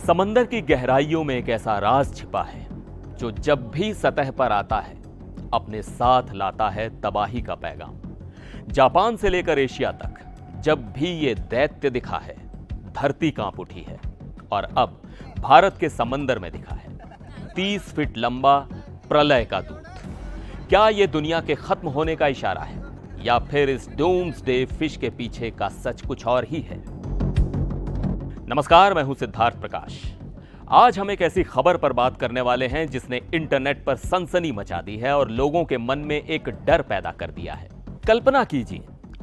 समंदर की गहराइयों में एक ऐसा राज छिपा है जो जब भी सतह पर आता है अपने साथ लाता है तबाही का पैगाम। जापान से लेकर एशिया तक जब भी ये दैत्य दिखा है धरती कांप उठी है और अब भारत के समंदर में दिखा है 30 फीट लंबा प्रलय का दूत। क्या ये दुनिया के खत्म होने का इशारा है या फिर इस डूम्सडे फिश के पीछे का सच कुछ और ही है? नमस्कार, मैं हूं सिद्धार्थ प्रकाश। आज हम एक ऐसी खबर पर बात करने वाले हैं जिसने इंटरनेट पर सनसनी मचा दी है और लोगों के मन में एक डर पैदा कर दिया है। कल्पना कीजिए,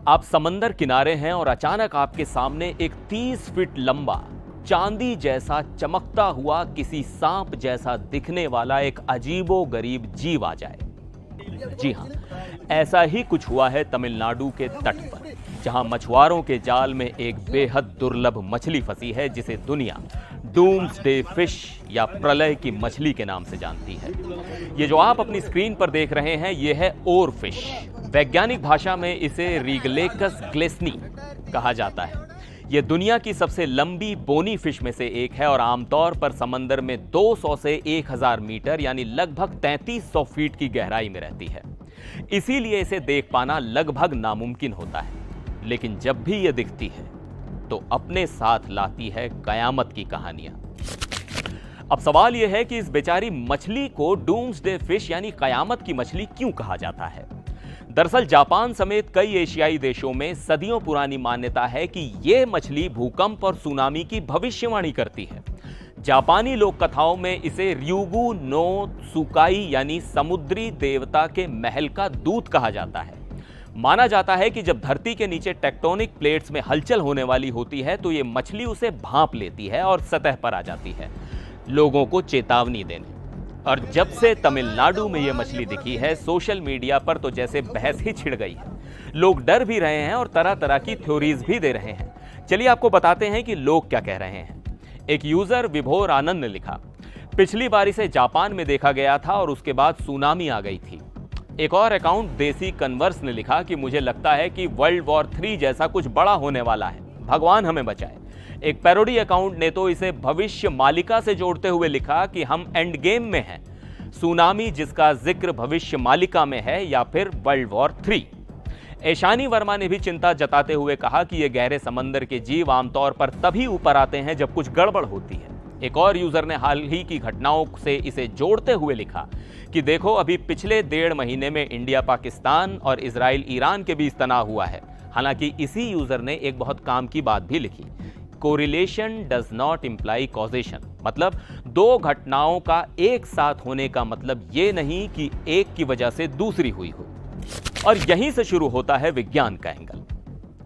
आप समंदर किनारे हैं और अचानक आपके सामने एक 30 फीट लंबा चांदी जैसा चमकता हुआ किसी सांप जैसा दिखने वाला एक अजीबोगरीब जीव आ जाए। जी हां, ऐसा ही कुछ हुआ है तमिलनाडु के तट पर, जहां मछुआरों के जाल में एक बेहद दुर्लभ मछली फंसी है जिसे दुनिया डूम्सडे फिश या प्रलय की मछली के नाम से जानती है। ये जो आप अपनी स्क्रीन पर देख रहे हैं ये है ओर फिश। वैज्ञानिक भाषा में इसे रिगलेकस ग्लेसनी कहा जाता है। यह दुनिया की सबसे लंबी बोनी फिश में से एक है और आमतौर पर समंदर में 200 से 1000 मीटर यानी लगभग 3300 फीट की गहराई में रहती है। इसीलिए इसे देख पाना लगभग नामुमकिन होता है। लेकिन जब भी यह दिखती है तो अपने साथ लाती है कयामत की कहानियां। अब सवाल यह है कि इस बेचारी मछली को डूम्सडे फिश यानी कयामत की मछली क्यों कहा जाता है? दरअसल जापान समेत कई एशियाई देशों में सदियों पुरानी मान्यता है कि यह मछली भूकंप और सुनामी की भविष्यवाणी करती है। जापानी लोक कथाओं में इसे ryugu no tsukai यानी समुद्री देवता के महल का दूत कहा जाता है। माना जाता है कि जब धरती के नीचे टेक्टोनिक प्लेट्स में हलचल होने वाली होती है तो यह मछली उसे भांप लेती है और सतह पर आ जाती है, लोगों को चेतावनी देने। और जब से तमिलनाडु में यह मछली दिखी है, सोशल मीडिया पर तो जैसे बहस ही छिड़ गई है। लोग डर भी रहे हैं और तरह तरह की थ्योरीज भी दे रहे हैं। चलिए आपको बताते हैं कि लोग क्या कह रहे हैं। एक यूजर विभोर आनंद ने लिखा, पिछली बार इसे जापान में देखा गया था और उसके बाद सुनामी आ गई थी। एक और अकाउंट देसी कन्वर्स ने लिखा कि मुझे लगता है कि वर्ल्ड वॉर 3 जैसा कुछ बड़ा होने वाला है, भगवान हमें बचाए। एक पैरोडी अकाउंट ने तो इसे भविष्य मालिका से जोड़ते हुए लिखा कि हम एंड गेम में हैं, सुनामी जिसका जिक्र भविष्य मालिका में है या फिर वर्ल्ड वॉर 3। ऐशानी वर्मा ने भी चिंता जताते हुए कहा कि ये गहरे समंदर के जीव आमतौर पर तभी ऊपर आते हैं जब कुछ गड़बड़ होती है। एक और यूजर ने हाल ही की घटनाओं से इसे जोड़ते हुए लिखा कि देखो, अभी पिछले 1.5 महीने में इंडिया पाकिस्तान और इजराइल ईरान के बीच तनाव हुआ है। हालांकि इसी यूजर ने एक बहुत काम की बात भी लिखी, correlation does not imply causation. मतलब दो घटनाओं का एक साथ होने का मतलब ये नहीं कि एक की वजह से दूसरी हुई हो। और यहीं से शुरू होता है विज्ञान का एंगल।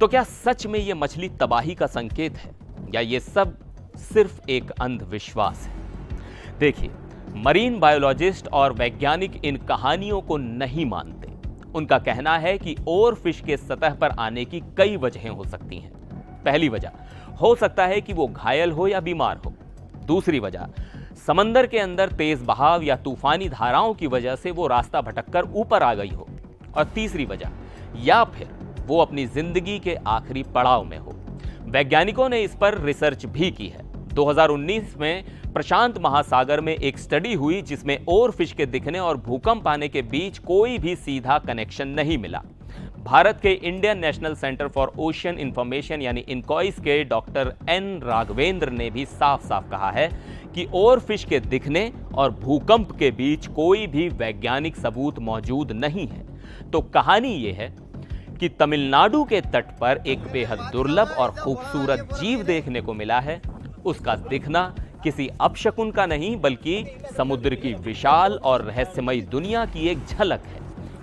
तो क्या सच में यह मछली तबाही का संकेत है या ये सब सिर्फ एक अंधविश्वास है? देखिए, मरीन बायोलॉजिस्ट और वैज्ञानिक इन कहानियों को नहीं मानते। उनका कहना है कि ओर फिश के सतह पर आने की कई वजहें हो सकती हैं। पहली वजह हो सकता है कि वो घायल हो या बीमार हो। दूसरी वजह, समंदर के अंदर तेज बहाव या तूफानी धाराओं की वजह से वो रास्ता भटककर ऊपर आ गई हो। और तीसरी वजह, या फिर वो अपनी जिंदगी के आखिरी पड़ाव में हो। वैज्ञानिकों ने इस पर रिसर्च भी की है। 2019 में प्रशांत महासागर में एक स्टडी हुई जिसमें ओर फिश के दिखने और भूकंप आने के बीच कोई भी सीधा कनेक्शन नहीं मिला। भारत के Indian national centre for ocean information यानी इनकॉइस के डॉक्टर एन राघवेंद्र ने भी साफ साफ कहा है कि ओर फिश के दिखने और भूकंप के बीच कोई भी वैज्ञानिक सबूत मौजूद नहीं है। तो कहानी यह है कि तमिलनाडु के तट पर एक बेहद दुर्लभ और खूबसूरत जीव देखने को मिला है। उसका दिखना किसी अपशकुन का नहीं बल्कि समुद्र की विशाल और रहस्यमयी दुनिया की एक झलक है।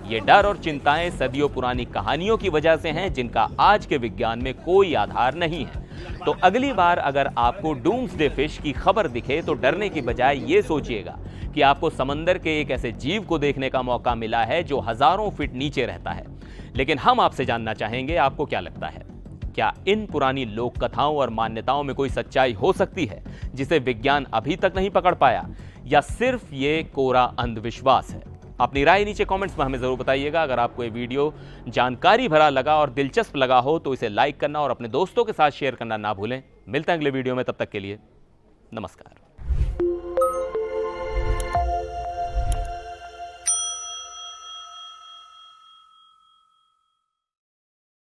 ये डर और चिंताएं सदियों पुरानी कहानियों की वजह से हैं जिनका आज के विज्ञान में कोई आधार नहीं है। तो अगली बार अगर आपको डूम्सडे फिश की खबर दिखे तो डरने की बजाय ये सोचिएगा कि आपको समंदर के एक ऐसे जीव को देखने का मौका मिला है जो हजारों फीट नीचे रहता है। लेकिन हम आपसे जानना चाहेंगे, आपको क्या लगता है, क्या इन पुरानी लोक कथाओं और मान्यताओं में कोई सच्चाई हो सकती है जिसे विज्ञान अभी तक नहीं पकड़ पाया, या सिर्फ ये कोरा अंधविश्वास है? अपनी राय नीचे कमेंट्स में हमें जरूर बताइएगा। अगर आपको ये वीडियो जानकारी भरा लगा और दिलचस्प लगा हो तो इसे लाइक करना और अपने दोस्तों के साथ शेयर करना ना भूलें। मिलते हैं अगले वीडियो में, तब तक के लिए नमस्कार।